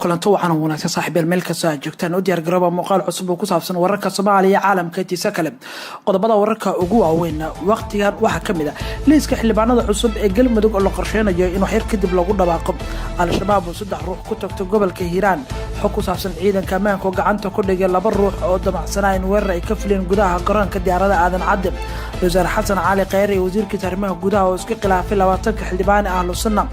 kulanto waxaan wanaagsan saaxiibayaal meel kasta joogtaan u diyaar garooba muuqaal cusub oo ku saabsan wararka Soomaaliya caalamka intiisa kale qodobada wararka ugu waaweyn waqtigan waxa kamid ah liiska xildhibaanada cusub ee galmudug oo la qorsheynayo in wax yar kadib lagu dhawaaqo al-shabaab oo 3 ruux ku tagto gobolka Hiiraan xog ku saabsan ciidanka ammaanka oo gacanta ku dhigay 2 ruux oo damacsanaa in weerar ay ka fileen gudaha garoonka diyaaradaha aadan cadde wasaar xasan cali khayr iyo wasiirka arrimaha gudaha oo isku khilaafay 20 xildhibaan ahlu sunna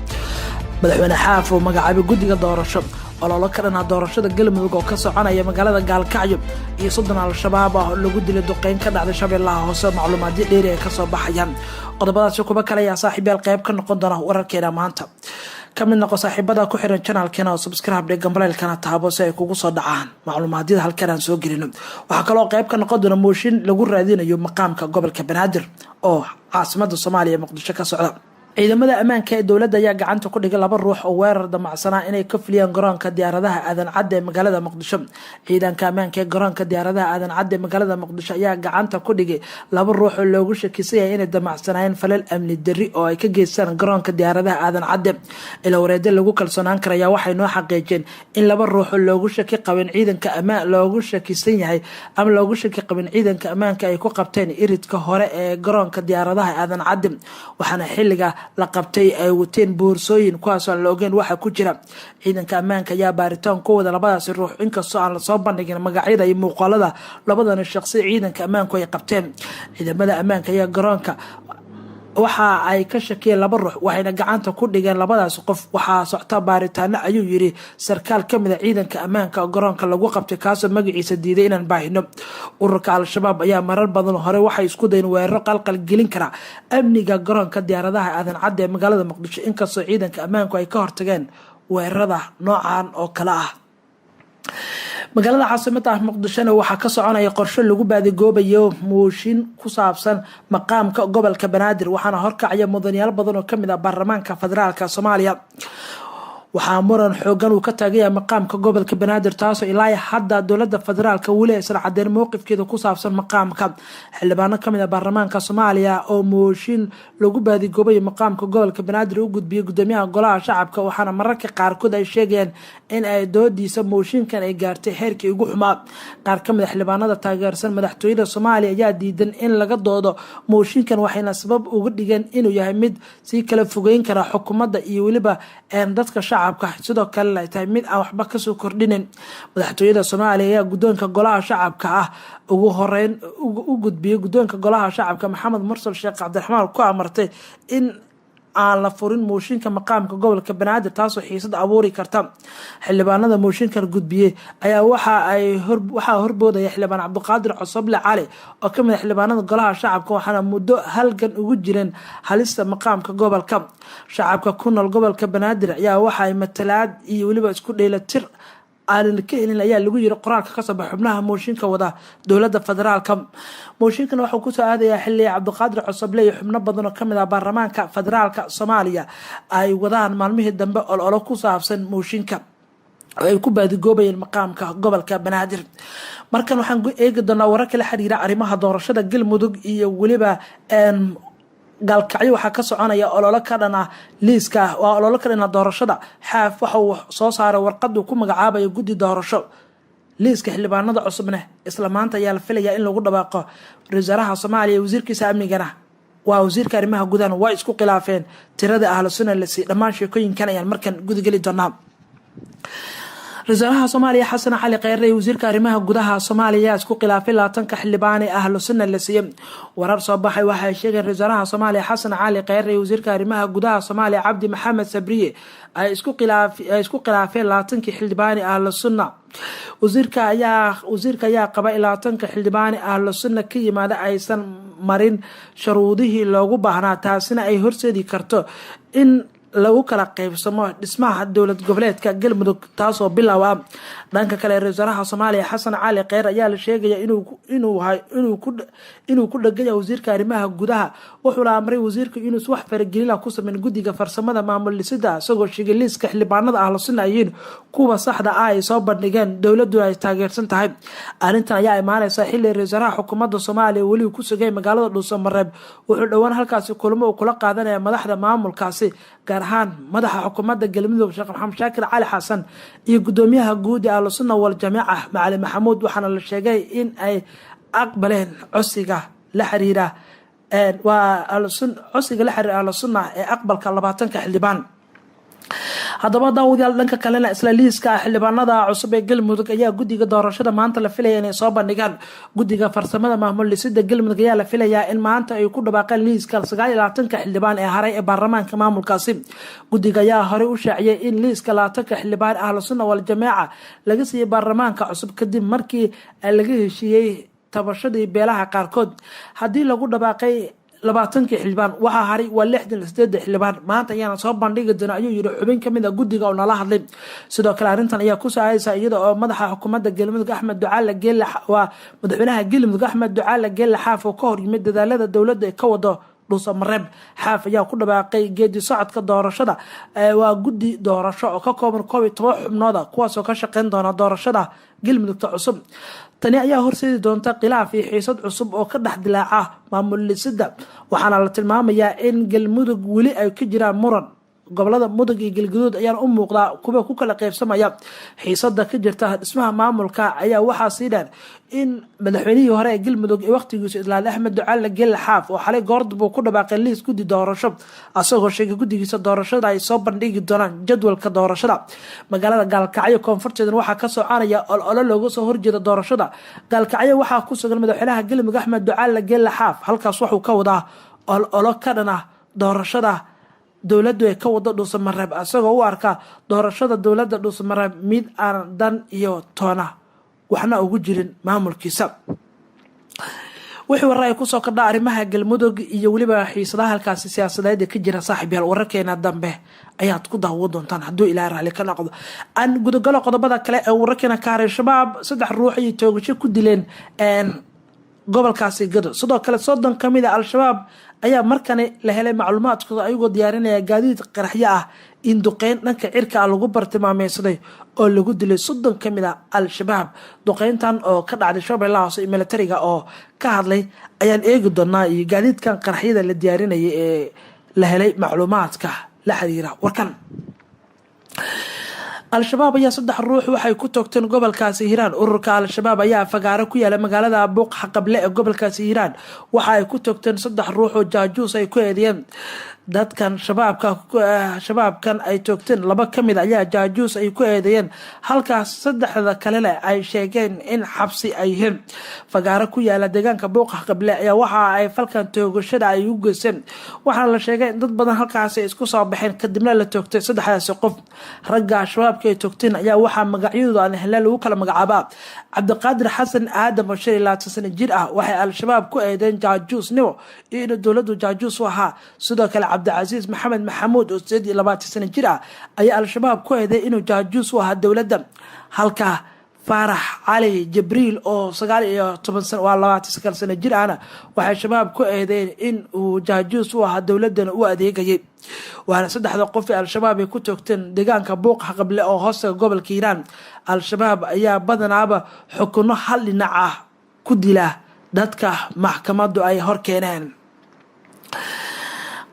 madaxweyne xaaf oo magacaabay guddiga doorasho ololo ka dhanaa doorashada galmudug oo ka soconaya magaalada gaalkacyo iyo 30 al-shabaab ah lagu dilay duqeyn ka dhacday shabeellaha hoose macluumaadyo dheeri ay ka soo baxayaan qodobadaas kuba kale ayaa saaxiibayaal qayb ka noqon doona wararkeena maanta kamid noqo saaxiibada ku xiran channelkeena oo subscribe dhig gambaleelkana taabo si ay kugu soo dhacaan macluumaadyada halkan aan soo gelino waxa kale oo qayb ka noqon doona mooshin lagu raadinayo maqaamka gobolka Banaadir oo caasimada Soomaaliya Muqdisho ka socda ciidamada ammaanka ee dawladda ayaa gacanta ku dhigay 2 ruux oo weerar damacsanaa inay ka fuliyaan garoonka diyaaradaha aadan cadde ee magaalada Muqdisho ciidanka ammaanka ee garoonka diyaaradaha aadan cadde ee magaalada Muqdisho ayaa gacanta ku dhigay 2 ruux oo loogu shakisay inay damacsanayeen falal amni darri oo ay ka geystaan garoonka diyaaradaha aadan cadde ila wareed lagu kalsoonaan karaya waxay noo xaqiijeen in 2 ruux oo loogu shaki qabeen ciidanka ammaan loogu shakisan yahay ama loogu shaki qabeen ciidanka ammaanka ay ku qabteen iridka hore ee garoonka diyaaradaha aadan cadde waxaana xilliga la qabtay ay wateen boorsooyin kuwaas oo la ogeyn waxa ku jira ciidanka ammaanka ayaa baaritaan ku wada labadaas ruux inkastoo aan la soo bandhigin magacyada iyo muuqaalada labadan shakhsi ciidanka ammaanku ay qabteen ciidamada ammaanka ayaa garoonka waxa ay ka shakiyeen 2 ruux waxayna gacanta ku dhigeen labadaas qof waxa socota baaritaano ayuu yiri sarkaal kamid ah ciidanka ammaanka garoonka lagu qabtay kaasoo magaciisa diiday inaan baahino ururka al-shabaab ayaa marar badan hore waxay isku dayeen weeraro qalqal gelin kara amniga garoonka diyaaradaha aadan cadde ee magaalada Muqdisho inkastoo ciidanka ammaanku ay ka hortageen weerarada noocan oo kala ah magaalada caasimada Muqdisho waxa ka soconaya qorshe lagu baadigoobayo mooshin ku saabsan maqaamka gobolka Banaadir waxaana horkacaya mudanayaal badan oo kamid ah baarlamaanka federaalka Soomaaliya waxaa muran xoogan uu ka taagaya maqaamka gobolka Banaadir taasoo ilaa hadda dowladda federaalka wali aysan cadeyn mowqifkeeda ku saabsan maqaamka xildhibaano kamid ah baarlamaanka Soomaaliya oo mooshin lagu baadigoobayo maqaamka gobolka Banaadir u gudbiyay gudoomiyaha golaha shacabka waxaana mararka qaarkood ay sheegeen in ay doodiisa mooshinkan ay gaartay heerkii ugu xumaa qaar kamid ah xildhibaanada taageersan madaxtooyada Soomaaliya ayaa diidan in laga doodo mooshinkan waxayna sabab uga dhigeen inuu yahay mid si kala fogeyn kara xukuumadda iyo waliba dadka shacabka sidoo kale ay tahay mid aan waxba ka soo kordhinin madaxtooyada Soomaaliya ayaa gudoonka golaha shacabka ugu horeyn u gudbiyay gudoonka golaha shacabka Maxamed Mursal Sheekh Cabdiraxmaan ku amartay in aan la furin mooshinka maqaamka gobolka Banaadir taasoo xiisad abuuri karta xildhibaanada mooshinkan gudbiyay ayaa waxa horboodaya xildhibaan Cabdiqaadir Cusable Cali oo kamid ah xildhibaanada golaha shacabka waxaana muddo halgan ugu jireen halista maqaamka gobolka shacabka ku nool gobolka Banaadir ayaa waxa ay matalaad iyo waliba isku dheelatir aan ka helin ayaa lagu yiri qoraalka ka soo baxay xubnaha mooshinka wada dowladda federaalka mooshinkan waxa ku soo aadaya xilli Cabdiqaadir Cusable iyo xubno badan oo kamid ah baarlamaanka federaalka Soomaaliya ay wadaan maalmihii dambe ololo ku saabsan mooshinka ay ku baadigoobayeen maqaamka gobolka Banaadir markan waxaan eegi doonaa warar kala xiriira arrimaha doorashada galmudug iyo waliba gaalkacyo waxa ka soconaya ololo ka dhana liiska waa ololo ka dhana doorashada xaaf waxa uu soo saaray warqad uu ku magacaabayo guddi doorasho liiska xildhibaanada cusubna isla maanta ayaa la filayaa in lagu dhawaaqo wasaaraha Soomaaliya wasiirkiisa amnigana waa wasiirka arrimaha gudaha waa isku khilaafeen tirada ahlu sunna la si dhamaan sheekooyinkan ayaan markan gudagali doonaa wasaaraha Soomaaliya Xasan Cali Khayr iyo wasiirka arrimaha gudaha Soomaaliya isku khilaafay 20 xildhibaan ahlu sunna la siiyay warar soo baxay waxay sheegeen wasaaraha Soomaaliya Xasan Cali Khayr iyo wasiirka arrimaha gudaha Soomaaliya Cabdi Maxamed Sabriye ay isku khilaafeen 20 xildhibaan ahlu sunna wasiirka ayaa qaba 20 xildhibaan ahlu sunna ka yimaada aysan marin shuruudihii loogu baahnaa taasina ay horseedi karto in lagu kala qaybsamo dhismaha dowlad goboleedka galmudug taasoo bilow ah dhanka kale wasaaraha Soomaaliya Xasan Cali Khayr ayaa la sheegaya inuu ku dhagay wasiirka arrimaha gudaha wuxuu la amray wasiirka inuu wax faragelin ku sameeyo guddiga farsamada maamul dhisida isagoo sheegay liiska xildhibaanada ahlu sunna ayeen kuwa saxda ah ay soo bandhigeen dowladdu ay taageersan tahay arrintan ayaa imaanaysa xilli wasaaraha xukuumadda Soomaaliya wali ku sugay magaalada Dhuusamareeb wuxuu dhawaan halkaasi kulamo kula qaadanaya madaxda maamulkaasi gaar ahaan madaxa xukuumadda galmudug sheekh maxamed shaakir cali xasan iyo gudoomiyaha guud ee ahlusunna waljamaaca macalin maxamuud waxaana la sheegay in ay aqbaleen codsiga la xiriira codsiga la xiriira ahlusunna ee aqbalka 20 xildhibaan. haddaba daawadayaal dhanka kalena isla liiska xildhibaanada cusub ee galmudug ayaa guddiga doorashada maanta la filaya inay soo bandhigaan. guddiga farsamada maamul dhisida galmudug ayaa la filayaa in maanta ay ku dhawaaqeen liiska 29 xildhibaan ee haray ee baarlamaanka maamulkaasi. guddiga ayaa horey u shaaciyay in liiska 20 xildhibaan ahlusunna waljamaaca laga siiyey baarlamaanka cusub kadib markii laga heshiiyey tabashadii beelaha qaarkood. haddii lagu dhawaaqay 20 xildhibaan waxaa haray waa 68 xildhibaan. maanta ayaana soo bandhigi doona ayuu yiri xubin kamid ah guddiga oo nala hadlay. sidoo kale arrintan ayaa ku saayaysa iyada oo madaxa xukuumadda galmudug Axmed Ducaale Geelle waa madaxweynaha galmudug Axmed Ducaale Geelle Xaaf oo ka hor yimid dadaalada dowladda ee ka wado dhuusamareeb. xaaf ayaa ku dhawaaqay geedi socodka doorashada waa guddi doorasho oo ka kooban 12 xubnood kuwaasoo ka shaqeyn doona doorashada galmudugta cusub. tani ayaa horseedi doonta khilaaf iyo xiisad cusub oo ka dhex dilaaca maamul dhisida, waxaana la tilmaamayaa in galmudug weli ay ka jiraan muran. gobolada mudug iyo galgaduud ayaan u muuqdaa kuwa ku kala qaybsamaya. xiisada ka jirta dhismaha maamulka ayaa waxaa sii dheer in madaxweynihii hore ee galmudug ee waqtigiisu idlaal Axmed Ducaale Geelle Xaaf oo xalay goordib uu ku dhawaaqay liis guddi doorasho asagoo sheegay guddigiisa doorashada ay soo bandhigi doonaan jadwalka doorashada. magaalada gaalkacyo koonfurteeda waxaa ka soconaya olole looga soo horjeeda doorashada. gaalkacyo waxaa ku sugan madaxweynaha galmudug Axmed Ducaale Geelle Xaaf, halkaas wuxuu ka wadaa olole ka dhan ah doorashada dowladdu ay ka wado dhuusamareeb asagoo u arka doorashada dowladda dhuusamareeb mid aan dan iyo toona waxna ugu jirin maamulkiisa. wixii warar ay kusoo kordha arrimaha galmudug iyo weliba xiisadaha halkaasi siyaasadeed ka jira saaxiibayaal wararkeena dambe ayaad ku daawo doontaan hadduu ilaahay raalli ka noqdo. aan gudagalo qodobada kale ee wararkeena ka haray shabaab 3 ruux ay toogasho ku dileen gobolkaasi gado. sidoo kale 30 kamid ah al-shabaab ayaa markani la helay macluumaadkooda ayagoo diyaarinaya gaadiid qaraxyo ah in duqeyn dhanka cirka lagu bartilmaameysaday oo lagu dilay 30 kamid ah al-shabaab. duqeyntan oo ka dhacday Shabeellaha Hoose ee militariga oo ka hadlay ayaan eegi doonaa iyo gaadiidkan qaraxyada la diyaarinayay ee la helay macluumaadka la xiriira warkan. al-shabaab ayaa 3 ruux waxay ku toogteen gobolkaasi Hiiraan. ururka al-shabaab ayaa fagaaro ku yaala magaalada Buuq Xaqable ee gobolkaasi Hiiraan. waxa ay ku toogteen 3 ruux oo jaajuus ay ku eedeeyeen dadkan shabaabkan ay toogteen. 2 kamid ayaa jaajuus ay ku eedeeyeen halkaas 3 kalena ay sheegeen in xabsi ay yihiin. fagaaro ku yaala deegaanka Buuq Xaqable ayaa waxa ay falkan toogashada ay u geysteen. waxaana la sheegay in dad badan halkaas isku soo baxeen kadibna la toogtay 3daas qof. ragga shabaabka ay toogteen ayaa waxaa magacyadooda aan helay lagu kala magacaabaa Cabdiqaadir Xasan Aadam oo 25 sano jir ah. waxay al-shabaab ku eedeen jaajuusnimo iyo in dowladdu jaajuus u ahaa. sidoo kale Cabdicaziis Maxamed Maxamuud oo 28 sano jir ah ayaa al-shabaab ku eeday inuu jaajuus u ahaa dowladda. halka Faarax Cali Jibriil oo 19 sano waa 29 sano jir ahna waxay shabaab ku eedeen in uu jaajuus u ahaa dowladana u adeegayay. waana 3 qof ee al-shabaab ay ku toogteen deegaanka Buuq Xaqable oo hoosta gobolka Hiiraan. al-shabaab ayaa badanaaba xukuno hal dhinac ah ku dila dadka maxkamaddu ay hor keeneen.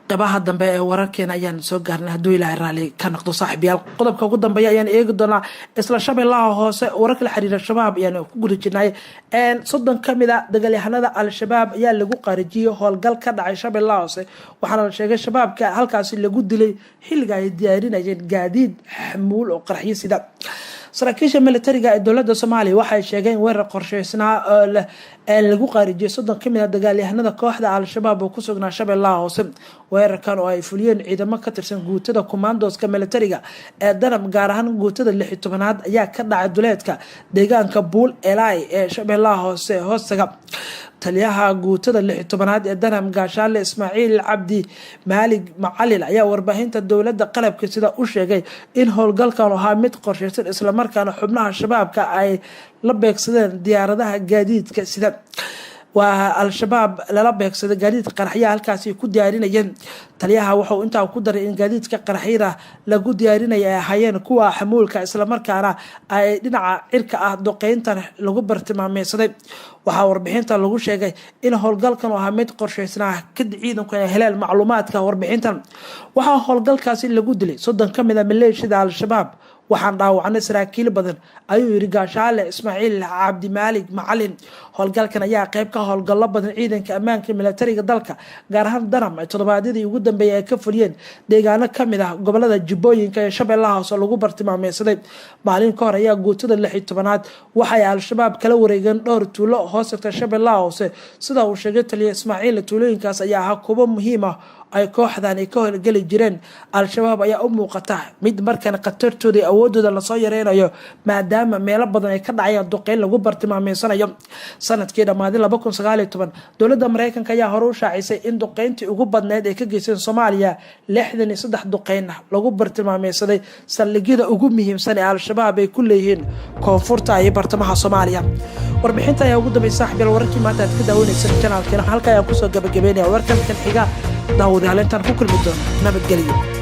qabaha dambe ee wararkeena ayaan soo gaarnay hadduu ilaahay raalli ka noqdo saaxiibayaal. qodobka ugu dambeeya ayaan eegi doonaa isla Shabeellaha Hoose wararka la xiriira shabaab ayaan ku guda jirnay. 30 kamid ah dagaalyahanada al-shabaab ayaa lagu qarijiyay howlgal ka dhacay Shabeellaha Hoose. waxaana la sheegay shabaabka halkaasi lagu dilay xilliga ay diyaarinayeen gaadiid xamuul oo qaraxyo sida. saraakiisha militariga ee dowladda Soomaaliya waxay sheegeen weerar qorsheysnaa oo lagu qarijiyay 30 kamid ah dagaalyahanada kooxda al-shabaab oo ku sugnaa Shabeellaha Hoose. weerarkan oo ay fuliyeen ciidamo ka tirsan guutada commandoska militariga ee danab gaar ahaan guutada 16aad ayaa ka dhacay duleedka deegaanka Buul Elay ee Shabeellaha Hoose hoostaga. taliyaha guutada 16aad ee danab gaashaale Ismaaciil Cabdi Maalig Macalil ayaa warbaahinta dowladda qalabka sida u sheegay in howlgalkan ahaa mid qorsheysan isla markaana xubnaha shabaabka ay la beegsadeen diyaaradaha gaadiidka sida. waa al-shabaab lala beegsaday gaadiidka qaraxyaha halkaasi ku diyaarinayeen. taliyaha wuxuu intaa ku daray in gaadiidka qaraxyada lagu diyaarinaya ay ahaayeen kuwa xamuulka islamarkaana ay dhinaca cirka ah duqeyntan lagu bartilmaameysaday. waxaa warbixinta lagu sheegay in howlgalkan uu ahaa mid qorsheysnaa kadib ciidanku ay heleen macluumaadka warbixintan. waxaa howlgalkaasi lagu dilay 30 ka mid ah maleeshiyada al-shabaab, waxaan dhaawacnay saraakiil badan ayuu yiri gaashaale Ismaaciil Cabdimaalig Macalin. howlgalkan ayaa qayb ka howlgallo badan ciidanka ammaanka militariga dalka gaar ahaan daram ay todobaadadii ugu dambeeyay ay ka fuliyeen deegaano kamid ah gobolada Jubbooyinka ee Shabeellaha Hoose lagu bartilmaameysaday. maalin ka hor ayaa guutada 16aad waxay al-shabaab kala wareegeen dhowr tuulo hoosata Shabeellaha Hoose, sida uu sheegay taliye Ismaaciil. tuulooyinkaas ayaa ahaa kuwo muhiim ah ay kooxdan ay ka howlgali jireen. al-shabaab ayaa u muuqata mid markan qatartooda awoodooda la soo yareynayo maadaama meelo badan ay ka dhacayaan duqeyn lagu bartilmaameysanayo. sanadkii dhamaaday 2019 dowladda Mareykanka ayaa hore u shaacisay in duqeyntii ugu badneed ay ka geysteen Soomaaliya 63 duqeyn lagu bartilmaameysaday saldhigyada ugu muhiimsan ee al-shabaab ay ku leeyihiin koonfurta iyo bartamaha Soomaaliya. warbixinta ayaa ugu dambeysay saaxiibayaal wararkii maanta aad ka daawaneyseen channelkeena halka ayaan kusoo gabagabeynaya warkan kan xiga daawadayaal intaan ku kulmi doono nabadgelyo.